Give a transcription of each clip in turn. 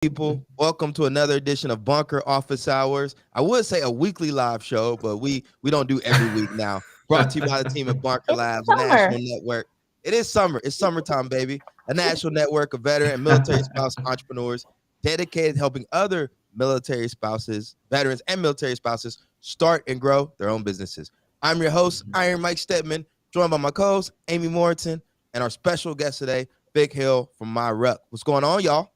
people? Welcome to another edition of Bunker Office Hours. I would say a weekly live show, but we don't do every week now. Brought to you by the team at Bunker It's Labs, a national summer. network. It is summer. It's summertime, baby. A national network of veteran and military spouse entrepreneurs dedicated to helping other military spouses, veterans and military spouses start and grow their own businesses. I'm your host, Iron Mike Stedman, joined by my co-host, Amy Morrison, and our special guest today, Big Hill from MyRuck. What's going on, y'all?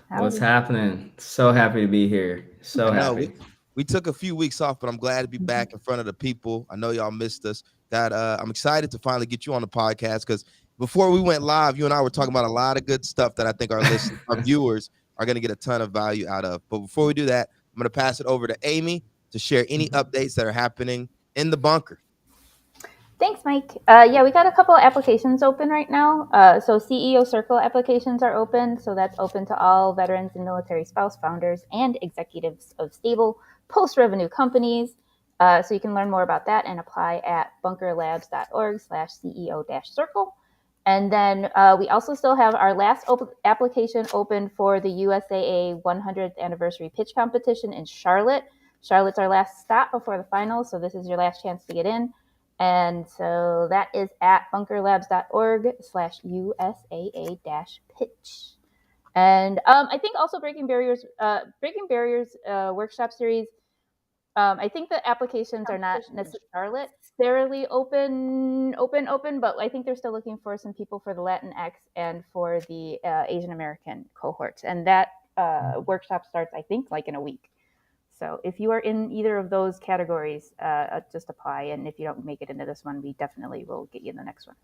What's Howdy. happening? So happy to be here. So I know we happy. we took a few weeks off, but I'm glad to be back in front of the people. I know y'all missed us. That I'm excited to finally get you on the podcast because before we went live, you and I were talking about a lot of good stuff that I think our listeners, our viewers are going to get a ton of value out of. But before we do that, I'm going to pass it over to Amy to share any updates that are happening in the bunker. Thanks, Mike. Yeah, we got a couple of applications open right now. So CEO Circle applications are open. So that's open to all veterans and military spouse founders and executives of stable post-revenue companies. So you can learn more about that and apply at bunkerlabs.org/CEO-circle. And then we also still have our last application open for the USAA 100th anniversary pitch competition in Charlotte. Charlotte's our last stop before the finals, so this is your last chance to get in. And so that is at bunkerlabs.org/USAA-pitch. And I think also Breaking Barriers workshop series. I think the applications are not necessarily open, but I think they're still looking for some people for the Latinx and for the Asian American cohorts. And that workshop starts, I think, like in a week. So if you are in either of those categories, just apply. And if you don't make it into this one, we definitely will get you in the next one.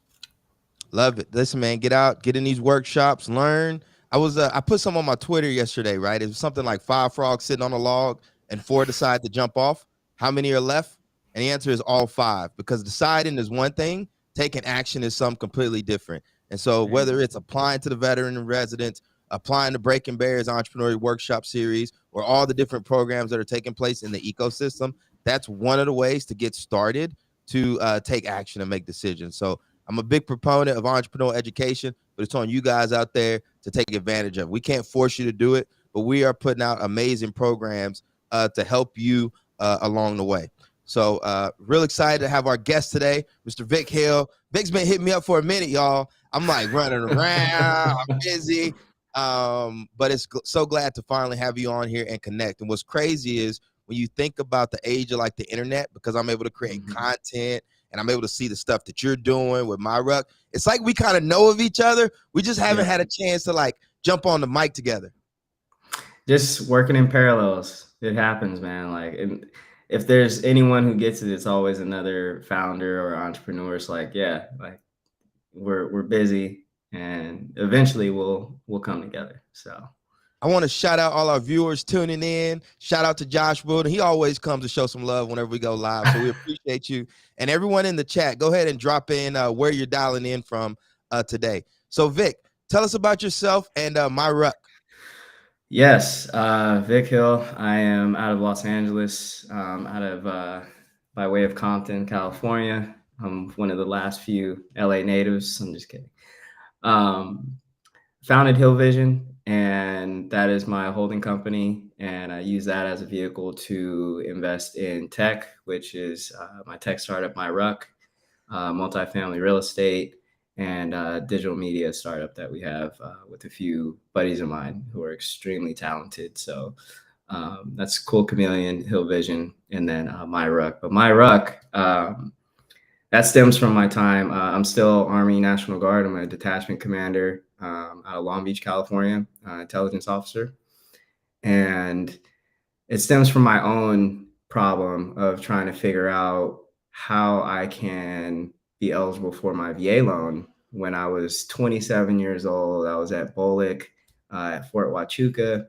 Love it. Listen, man, get out, get in these workshops, learn. I put some on my Twitter yesterday, right? It was something like 5 frogs sitting on a log and 4 decide to jump off. How many are left? And the answer is all 5, because deciding is one thing, taking action is something completely different. And so whether it's applying to the veteran and residents, applying to Breaking Barriers Entrepreneurial Workshop Series, or all the different programs that are taking place in the ecosystem, that's one of the ways to get started to take action and make decisions. So I'm a big proponent of entrepreneurial education, but it's on you guys out there to take advantage of. We can't force you to do it, but we are putting out amazing programs to help you along the way. So real excited to have our guest today, Mr. Vic Hill. Vic's been hitting me up for a minute, y'all. I'm like running around, I'm busy. But it's so glad to finally have you on here and connect. And what's crazy is when you think about the age of like the internet, because I'm able to create content and I'm able to see the stuff that you're doing with MyRuck. It's like we kind of know of each other. We just haven't had a chance to like jump on the mic together. Just working in parallels. It happens, man. Like, and if there's anyone who gets it, it's always another founder or entrepreneur. It's like, yeah, like we're busy, and eventually we'll come together. So I want to shout out all our viewers tuning in. Shout out to Josh Wood. He always comes to show some love whenever we go live. So we appreciate you. And everyone in the chat, go ahead and drop in where you're dialing in from today. So Vic, tell us about yourself and MyRuck. yes, Vic Hill. I am out of Los Angeles, by way of Compton, California. I'm one of the last few LA natives. I'm just kidding. Founded Hill Vision, and that is my holding company. And I use that as a vehicle to invest in tech, which is my tech startup, MyRuck, multifamily real estate, and digital media startup that we have with a few buddies of mine who are extremely talented. So that's Cool Chameleon, Hill Vision, and then MyRuck. But MyRuck, that stems from my time. I'm still Army National Guard. I'm a detachment commander out of Long Beach, California, intelligence officer. And it stems from my own problem of trying to figure out how I can be eligible for my VA loan. When I was 27 years old, I was at Bullock at Fort Huachuca,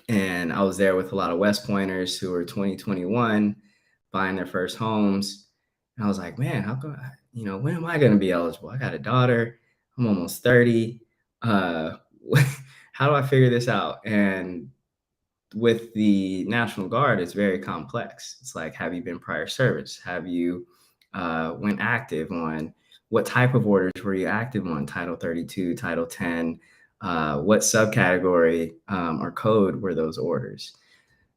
and I was there with a lot of West Pointers who were 2021 buying their first homes. And I was like, man, how come, when am I going to be eligible? I got a daughter. I'm almost 30. How do I figure this out? And with the National Guard, it's very complex. It's like, have you been prior service? Have you went active on what type of orders were you active on? Title 32, Title 10. what subcategory or code were those orders.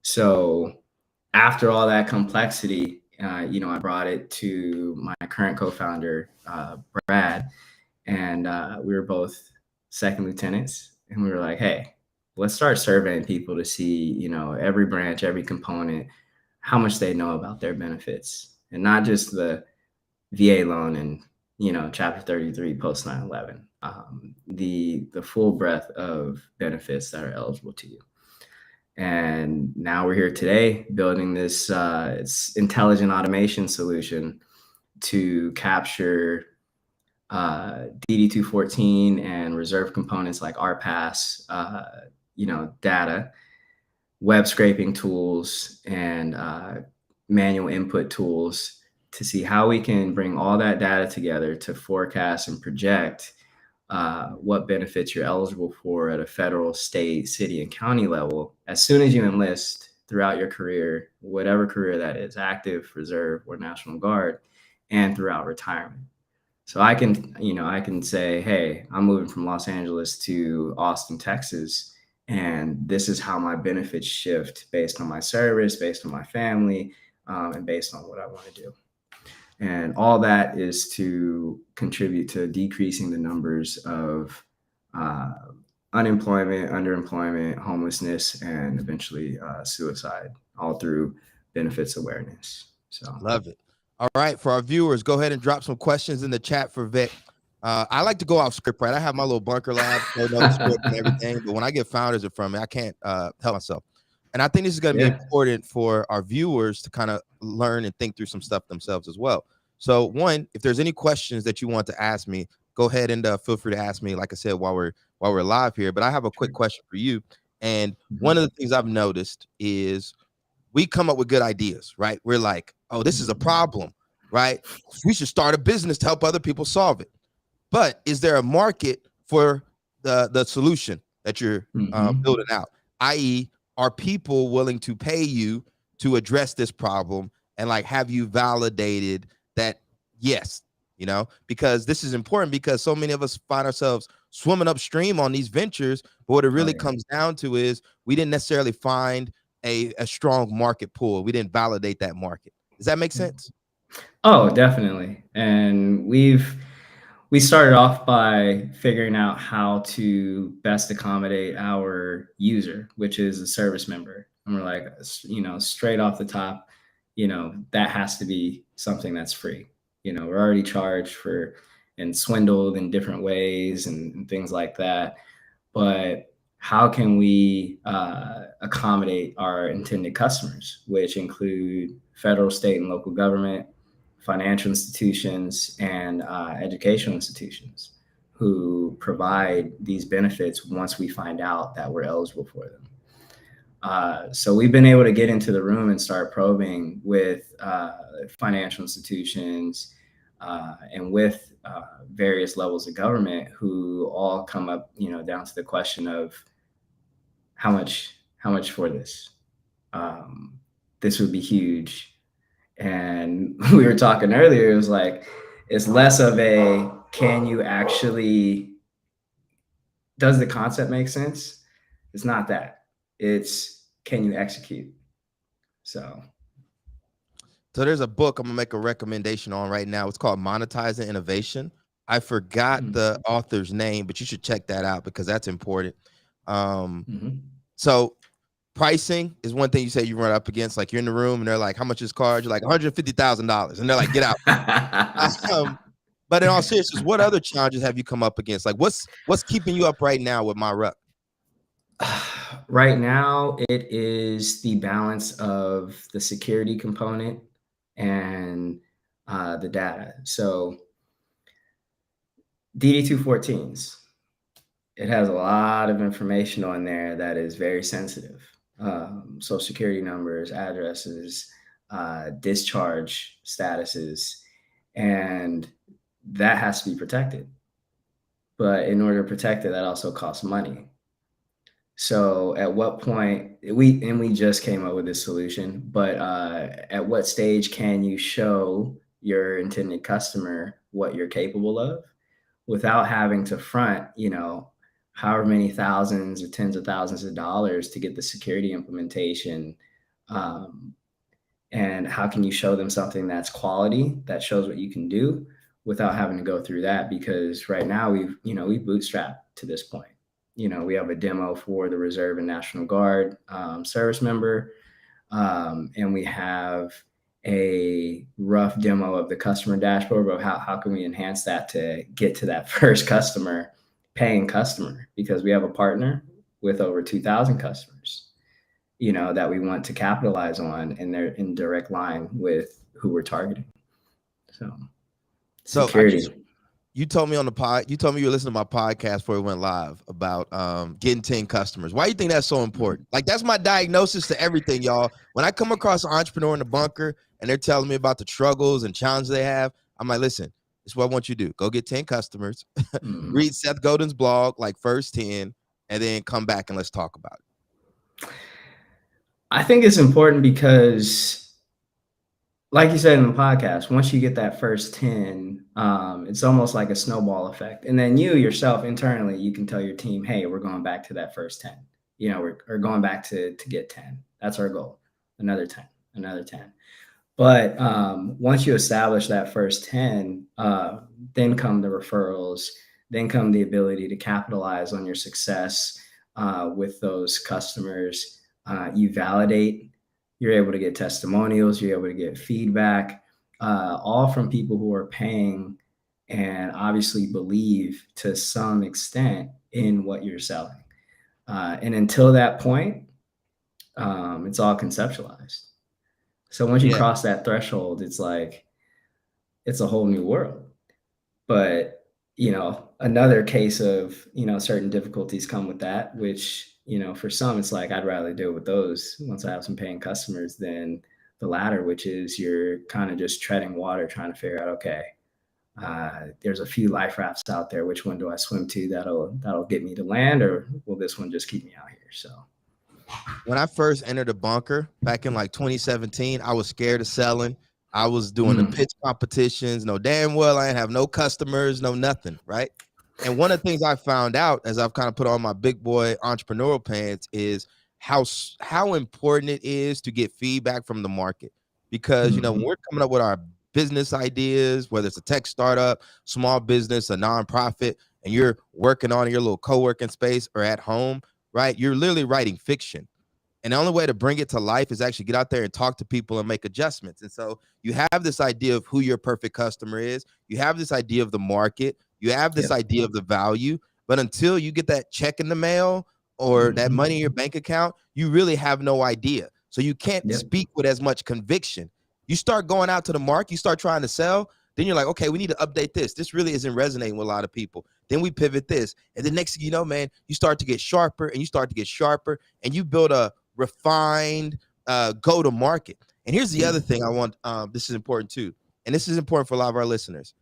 So after all that complexity, I brought it to my current co-founder, Brad, and we were both second lieutenants, and we were like, hey, let's start surveying people to see, every branch, every component, how much they know about their benefits, and not just the VA loan and Chapter 33 post 9/11, the full breadth of benefits that are eligible to you. And now we're here today building this intelligent automation solution to capture DD214 and reserve components like RPass, data, web scraping tools, and manual input tools to see how we can bring all that data together to forecast and project what benefits you're eligible for at a federal, state, city, and county level as soon as you enlist throughout your career, whatever career that is, active, reserve, or National Guard, and throughout retirement. So I can say, hey, I'm moving from Los Angeles to Austin, Texas, and this is how my benefits shift based on my service, based on my family, and based on what I want to do. And all that is to contribute to decreasing the numbers of unemployment, underemployment, homelessness, and eventually suicide, all through benefits awareness. So Love it. All right, for our viewers, go ahead and drop some questions in the chat for Vic. I like to go off script, right? I have my little bunker lab, know the script and everything, but when I get founders in front of me, I can't help myself. And I think this is going to be important for our viewers to kind of learn and think through some stuff themselves as well. So one, if there's any questions that you want to ask me, go ahead and feel free to ask me, like I said, while we're live here. But I have a quick question for you. And one of the things I've noticed is we come up with good ideas, right? We're like, oh, this is a problem, right? We should start a business to help other people solve it. But is there a market for the solution that you're building out? I.e., are people willing to pay you to address this problem, and like have you validated that? Yes, because this is important, because so many of us find ourselves swimming upstream on these ventures, but what it really comes down to is we didn't necessarily find a strong market pool. We didn't validate that market. Does that make sense? Oh, definitely. And we started off by figuring out how to best accommodate our user, which is a service member. And we're like, straight off the top, that has to be something that's free. We're already charged for and swindled in different ways and things like that. But how can we accommodate our intended customers, which include federal, state, and local government, financial institutions, and educational institutions who provide these benefits once we find out that we're eligible for them. So we've been able to get into the room and start probing with financial institutions and with various levels of government, who all come up, down to the question of how much for this. This would be huge. And we were talking earlier, it was like, it's less of a, can you actually, does the concept make sense? It's not that. It's, can you execute? So there's a book I'm gonna make a recommendation on right now. It's called Monetizing Innovation. I forgot the author's name, but you should check that out because that's important. So pricing is one thing you say you run up against. Like, you're in the room and they're like, how much is card? You're like, $150,000. And they're like, get out. But in all seriousness, what other challenges have you come up against? Like, what's keeping you up right now with MyRuck? Right now, it is the balance of the security component and the data. So DD214s, it has a lot of information on there that is very sensitive. Social security numbers, addresses, discharge statuses, and that has to be protected. But in order to protect it, that also costs money. So at what point, we just came up with this solution, but at what stage can you show your intended customer what you're capable of without having to front, however many thousands or tens of thousands of dollars to get the security implementation. And how can you show them something that's quality, that shows what you can do without having to go through that? Because right now we've bootstrapped to this point. We have a demo for the Reserve and National Guard service member, and we have a rough demo of the customer dashboard, but how can we enhance that to get to that first customer, paying customer? Because we have a partner with over 2,000 customers, that we want to capitalize on, and they're in direct line with who we're targeting. So security. You told me on the pod, you told me you were listening to my podcast before it went live about getting 10 customers. Why do you think that's so important? Like, that's my diagnosis to everything, y'all. When I come across an entrepreneur in the bunker and they're telling me about the struggles and challenges they have, I'm like, listen, this is what I want you to do. Go get 10 customers, read Seth Godin's blog, like first 10, and then come back and let's talk about it. I think it's important because, like you said in the podcast, once you get that first 10, it's almost like a snowball effect. And then you yourself internally, you can tell your team, hey, we're going back to that first 10. We're going back to get 10. That's our goal. Another 10, another 10. But once you establish that first 10, then come the referrals, then come the ability to capitalize on your success with those customers. You validate, you're able to get testimonials, you're able to get feedback, all from people who are paying and obviously believe to some extent in what you're selling. And until that point, it's all conceptualized. So once you cross that threshold, it's like, it's a whole new world. But, another case of, certain difficulties come with that, which, for some, it's like, I'd rather deal with those once I have some paying customers than the latter, which is you're kind of just treading water, trying to figure out, okay, there's a few life rafts out there. Which one do I swim to that'll get me to land, or will this one just keep me out here? So when I first entered the bunker back in like 2017, I was scared of selling. I was doing the pitch competitions. No, damn well I didn't have no customers, no nothing, right? And one of the things I found out as I've kind of put on my big boy entrepreneurial pants is how important it is to get feedback from the market. Because, when we're coming up with our business ideas, whether it's a tech startup, small business, a nonprofit, and you're working on your little co-working space or at home, right? You're literally writing fiction. And the only way to bring it to life is actually get out there and talk to people and make adjustments. And so you have this idea of who your perfect customer is. You have this idea of the market. You have this idea of the value. But until you get that check in the mail or that money in your bank account, you really have no idea. So you can't speak with as much conviction. You start going out to the market, you start trying to sell, then you're like, okay, we need to update this. This really isn't resonating with a lot of people. Then we pivot this. And the next thing you know, man, you start to get sharper and you start to get sharper and you build a refined go to market. And here's the other thing I want, this is important too. And this is important for a lot of our listeners.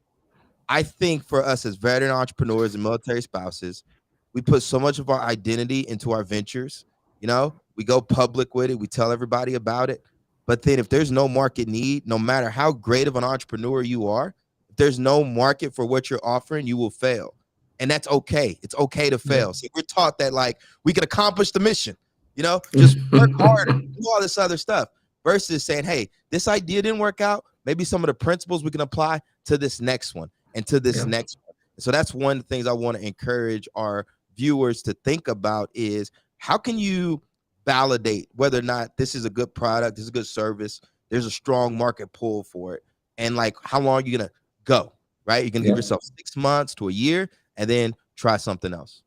I think for us as veteran entrepreneurs and military spouses, we put so much of our identity into our ventures. We go public with it. We tell everybody about it. But then if there's no market need, no matter how great of an entrepreneur you are, if there's no market for what you're offering, you will fail. And that's okay. It's okay to fail. So we're taught that like we can accomplish the mission, just work harder, do all this other stuff versus saying, hey, this idea didn't work out. Maybe some of the principles we can apply to this next one and to this next one. So that's one of the things I want to encourage our viewers to think about is how can you validate whether or not this is a good product, this is a good service, there's a strong market pull for it, and like how long are you gonna go, right? You can give yourself 6 months to a year and then try something else.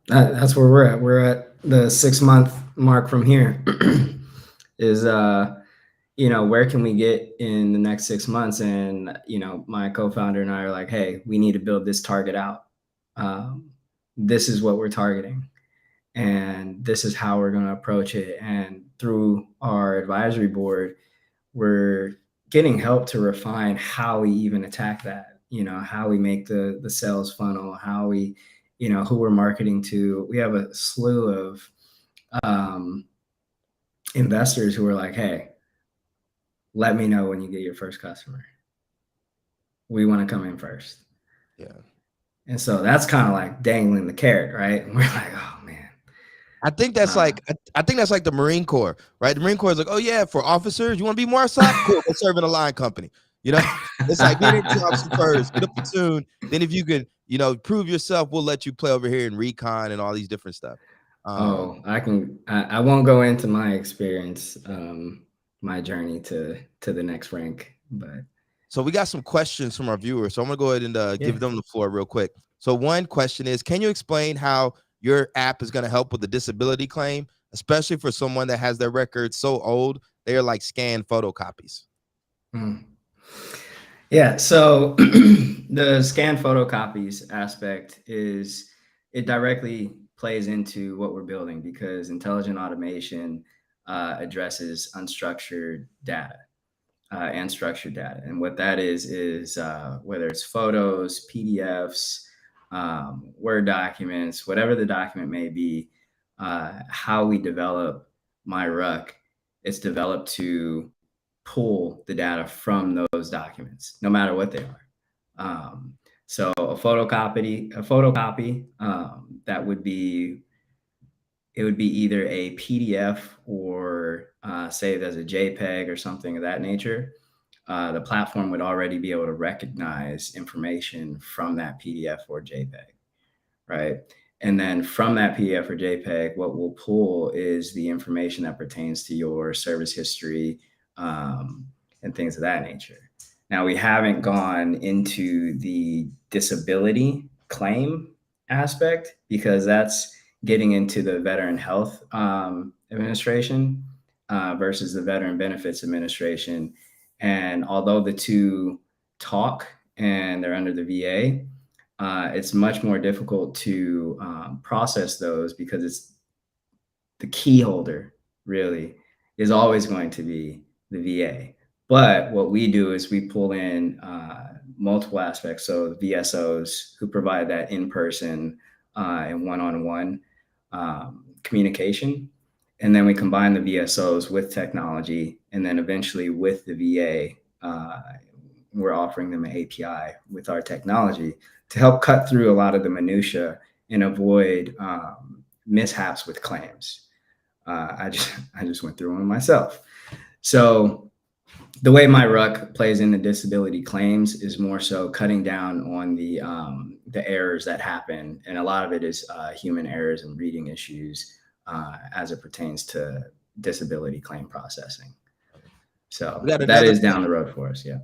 That's where we're at. We're at the 6-month mark from here. Is where can we get in the next 6 months? And my co-founder and I are like, hey, we need to build this target out. This is what we're targeting, and this is how we're going to approach it. And through our advisory board, we're getting help to refine how we even attack that. How we make the sales funnel, how we, who we're marketing to. We have a slew of investors who are like, hey, let me know when you get your first customer. We want to come in first. Yeah. And so that's kind of like dangling the carrot, right? And we're like, oh man. I think that's I think that's like the Marine Corps, right? The Marine Corps is like, oh yeah, for officers, you want to be MARSOC? Cool, go serve in a line company. You know, it's like being an infantry officer first, get a platoon. Then if you can, you know, prove yourself, we'll let you play over here in recon and all these different stuff. I won't go into my experience, my journey to the next rank, but so we got some questions from our viewers. So I'm gonna go ahead and give them the floor real quick. So one question is, can you explain how your app is gonna help with the disability claim, especially for someone that has their record so old they're like scanned photocopies? Yeah, so the scan photocopies aspect is it directly plays into what we're building because intelligent automation addresses unstructured data and structured data. And what that is whether it's photos, PDFs, Word documents, whatever the document may be, how we develop MyRuck, it's developed to pull the data from those documents, no matter what they are. So a photocopy that would be, it would be either a PDF or saved as a JPEG or something of that nature. The platform would already be able to recognize information from that PDF or JPEG, right? And then from that PDF or JPEG, what we'll pull is the information that pertains to your service history and things of that nature. Now, we haven't gone into the disability claim aspect because that's getting into the Veteran Health Administration versus the Veteran Benefits Administration. And although the two talk and they're under the VA, it's much more difficult to process those because it's the key holder really is always going to be the VA. But what we do is we pull in multiple aspects. So VSOs who provide that in-person and one-on-one communication. And then we combine the VSOs with technology. And then eventually with the VA, we're offering them an API with our technology to help cut through a lot of the minutia and avoid mishaps with claims. I just went through one myself. So the way MyRuck plays into disability claims is more so cutting down on the errors that happen, and a lot of it is human errors and reading issues as it pertains to disability claim processing. So that is down the road for us. Yeah.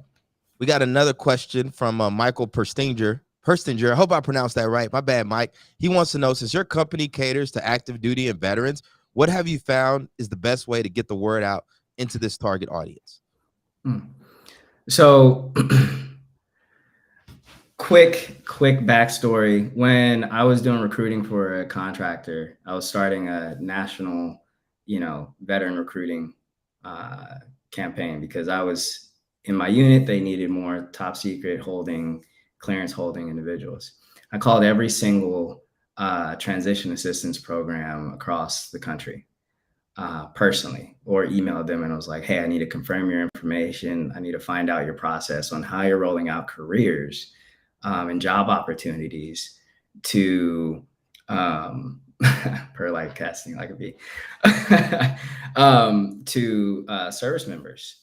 We got another question from Michael Perstinger. I hope I pronounced that right. My bad, Mike. He wants to know, since your company caters to active duty and veterans, what have you found is the best way to get the word out into this target audience? So quick backstory. When I was doing recruiting for a contractor, I was starting a national, veteran recruiting campaign because I was in my unit. They needed more top secret clearance holding individuals. I called every single transition assistance program across the country personally, or emailed them, and I was like, hey, I need to confirm your information. I need to find out your process on how you're rolling out careers and job opportunities to per like casting like a bee to service members.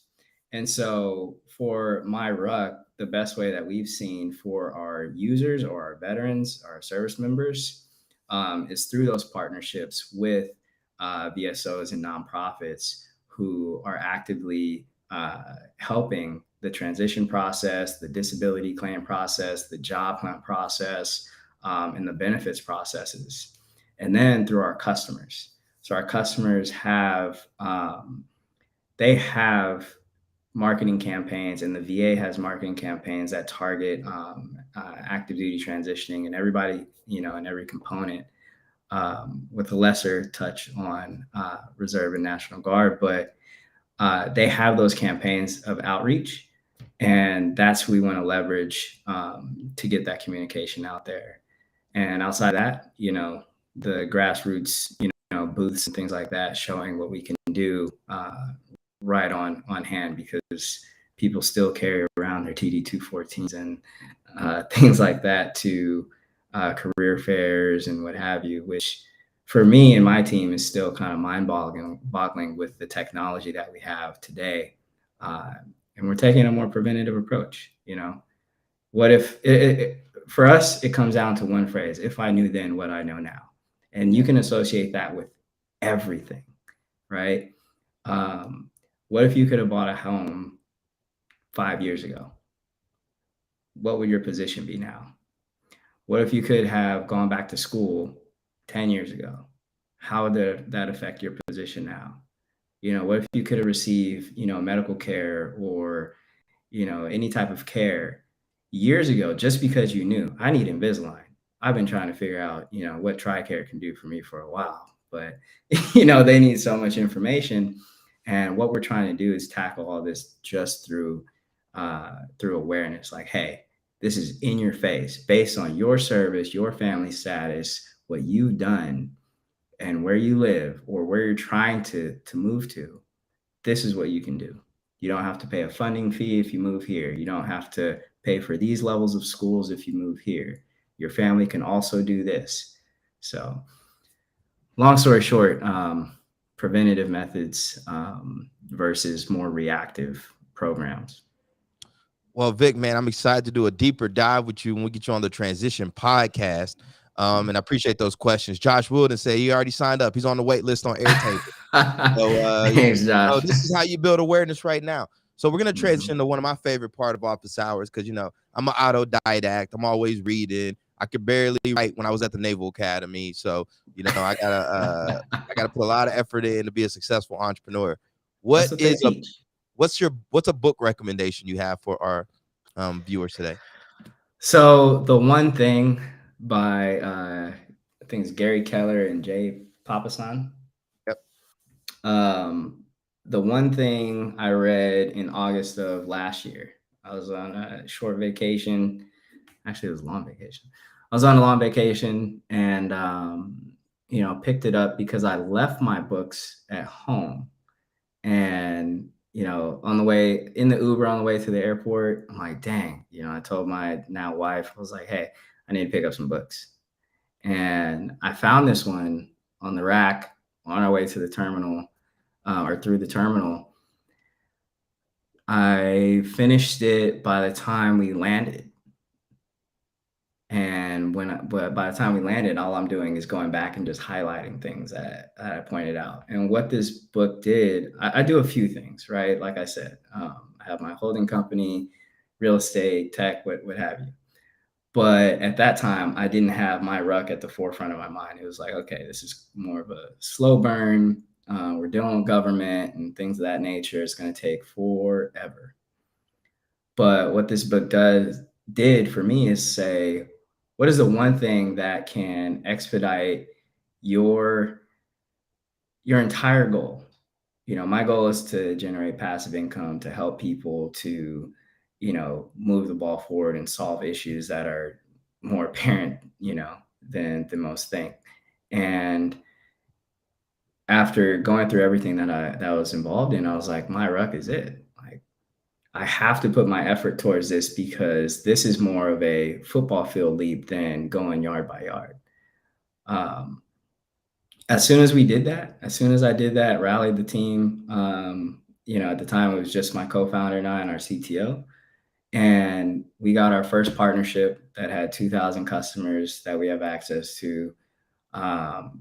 And so for MyRuck, the best way that we've seen for our users or our veterans, our service members, is through those partnerships with VSOs and nonprofits who are actively helping the transition process, the disability claim process, the job hunt process, and the benefits processes. And then through our customers. So our customers have, they have marketing campaigns, and the VA has marketing campaigns that target active duty transitioning and everybody, in every component, with a lesser touch on Reserve and National Guard. But they have those campaigns of outreach, and that's who we want to leverage to get that communication out there. And outside of that, the grassroots, booths and things like that, showing what we can do right on hand, because people still carry around their TD-214s and things like that to career fairs and what have you, which for me and my team is still kind of mind-boggling with the technology that we have today. Uh, and we're taking a more preventative approach. What if for us, it comes down to one phrase: if I knew then what I know now. And you can associate that with everything, right? What if you could have bought a home 5 years ago? What would your position be now? What if you could have gone back to school 10 years ago? How would that affect your position now? What if you could have received, medical care or, any type of care years ago just because you knew I need Invisalign? I've been trying to figure out, what TRICARE can do for me for a while, but, they need so much information. And what we're trying to do is tackle all this just through awareness. Like, hey, this is in your face based on your service, your family status, what you've done, and where you live or where you're trying to move to. This is what you can do. You don't have to pay a funding fee if you move here. You don't have to pay for these levels of schools if you move here. Your family can also do this. So, long story short, preventative methods versus more reactive programs. Well, Vic, man, I'm excited to do a deeper dive with you when we get you on the Transition podcast. And I appreciate those questions. Josh Wilden said he already signed up. He's on the wait list on Airtable. So Thanks, Josh. this is how you build awareness right now. So we're gonna transition to one of my favorite part of office hours because I'm an autodidact. I'm always reading. I could barely write when I was at the Naval Academy. So I gotta put a lot of effort in to be a successful entrepreneur. That's what they teach. What's a book recommendation you have for our viewers today? So the one thing by I think it's Gary Keller and Jay Papasan. Yep. The one thing I read in August of last year, I was on a short vacation. Actually, it was a long vacation. I was on a long vacation and picked it up because I left my books at home. And on the way in the Uber on the way to the airport, I'm like, dang, I told my now wife, I was like, hey, I need to pick up some books. And I found this one on the rack on our way to the terminal or through the terminal. I finished it by the time we landed. And but by the time we landed, all I'm doing is going back and just highlighting things that I pointed out. And what this book did, I do a few things, right? Like I said, I have my holding company, real estate, tech, what have you. But at that time, I didn't have MyRuck at the forefront of my mind. It was like, okay, this is more of a slow burn. We're dealing with government and things of that nature. It's going to take forever. But what this book did for me is say, what is the one thing that can expedite your entire goal? My goal is to generate passive income to help people to, move the ball forward and solve issues that are more apparent, than most think. And after going through everything that I was involved in, I was like, MyRuck is it. I have to put my effort towards this because this is more of a football field leap than going yard by yard. As soon as I did that, rallied the team. At the time it was just my co-founder and I and our CTO. And we got our first partnership that had 2,000 customers that we have access to.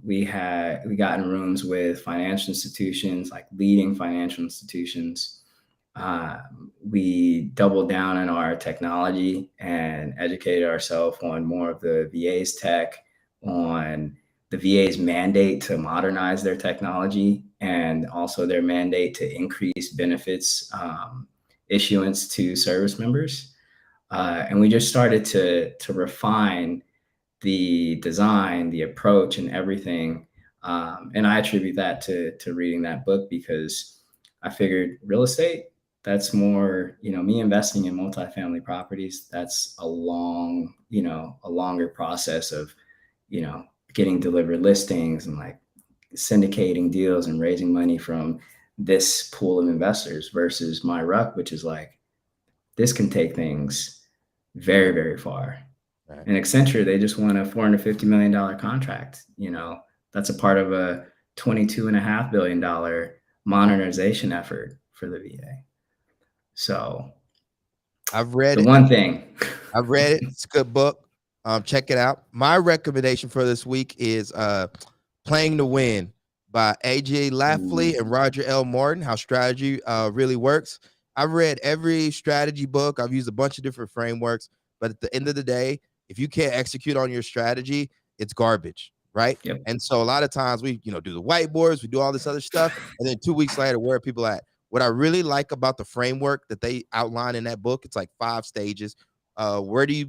We got in rooms with financial institutions, like leading financial institutions. We doubled down on our technology and educated ourselves on more of the VA's tech, on the VA's mandate to modernize their technology, and also their mandate to increase benefits issuance to service members. And we just started to refine the design, the approach, and everything. And I attribute that to reading that book because I figured real estate, that's more, me investing in multifamily properties. That's a longer process of, getting delivered listings and like syndicating deals and raising money from this pool of investors versus MyRuck, which is like, this can take things very, very far. Right. And Accenture, they just won a $450 million contract. You know, that's a part of a $22.5 billion modernization effort for the VA. So I've read the it. one thing. I've read it. It's a good book. Check it out. My recommendation for this week is Playing to Win by AJ Lafley and Roger L. Morton, How Strategy Really Works. I've read every strategy book. I've used a bunch of different frameworks, but at the end of the day, if you can't execute on your strategy, it's garbage, right? Yep. And so a lot of times we, do the whiteboards, we do all this other stuff, and then 2 weeks later, where are people at? What I really like about the framework that they outline in that book, it's like 5 stages. Where do you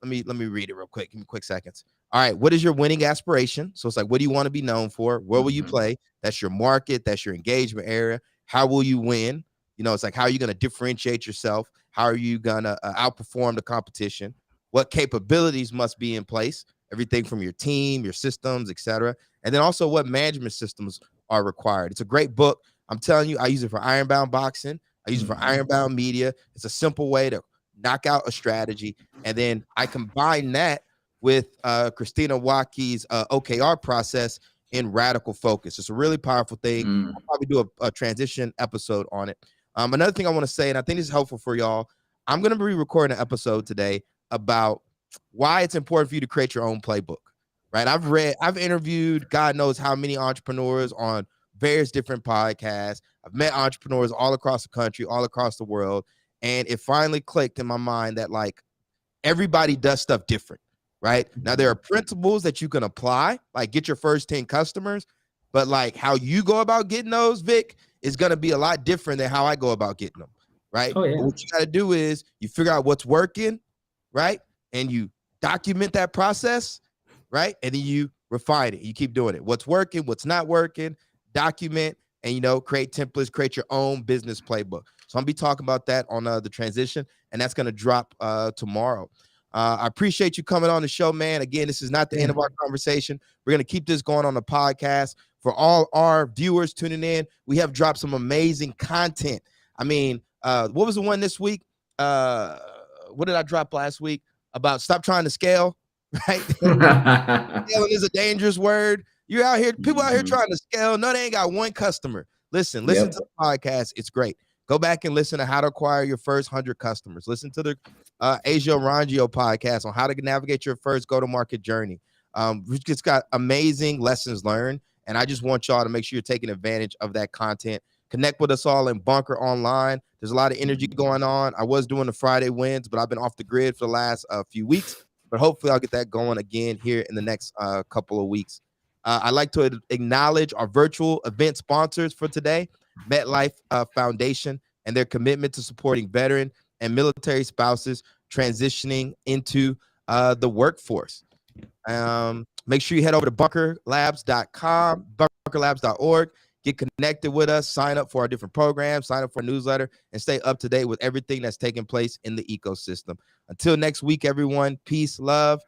let me read it real quick. Give me quick seconds. All right, what is your winning aspiration? So it's like, what do you want to be known for? Where will you play? That's your market, that's your engagement area. How will you win? It's like, how are you going to differentiate yourself? How are you going to outperform the competition? What capabilities must be in place? Everything from your team, your systems, etc. And then also what management systems are required. It's a great book. I'm telling you, I use it for Ironbound Boxing. I use it for Ironbound Media. It's a simple way to knock out a strategy. And then I combine that with Christina Wacke's OKR process in Radical Focus. It's a really powerful thing. I'll probably do a transition episode on it. Another thing I want to say, and I think this is helpful for y'all, I'm going to be recording an episode today about why it's important for you to create your own playbook, right? I've interviewed God knows how many entrepreneurs on various different podcasts. I've met entrepreneurs all across the country, all across the world. And it finally clicked in my mind that like everybody does stuff different, right? Now there are principles that you can apply, like get your first 10 customers, but like how you go about getting those, Vic, is going to be a lot different than how I go about getting them, right? Oh, yeah. But what you got to do is you figure out what's working, right? And you document that process, right? And then you refine it. You keep doing it. What's working, what's not working, document, and create templates, create your own business playbook. So I'm gonna be talking about that on the transition, and that's gonna drop tomorrow. I appreciate you coming on the show, man. Again, this is not the end of our conversation. We're gonna keep this going on the podcast. For all our viewers tuning in, we have dropped some amazing content. I mean, what was the one this week? What did I drop last week about stop trying to scale, right? Scaling is a dangerous word. You're out here, people out here trying to scale. No, they ain't got one customer. Listen to the podcast. It's great. Go back and listen to how to acquire your first 100 customers. Listen to the Asia Rangio podcast on how to navigate your first go-to-market journey. We've just got amazing lessons learned, and I just want y'all to make sure you're taking advantage of that content. Connect with us all in Bunker Online. There's a lot of energy going on. I was doing the Friday wins, but I've been off the grid for the last few weeks. But hopefully I'll get that going again here in the next couple of weeks. I'd like to acknowledge our virtual event sponsors for today, MetLife Foundation, and their commitment to supporting veteran and military spouses transitioning into the workforce. Make sure you head over to bunkerlabs.com, bunkerlabs.org. Get connected with us, sign up for our different programs, sign up for our newsletter, and stay up to date with everything that's taking place in the ecosystem. Until next week, everyone, peace, love,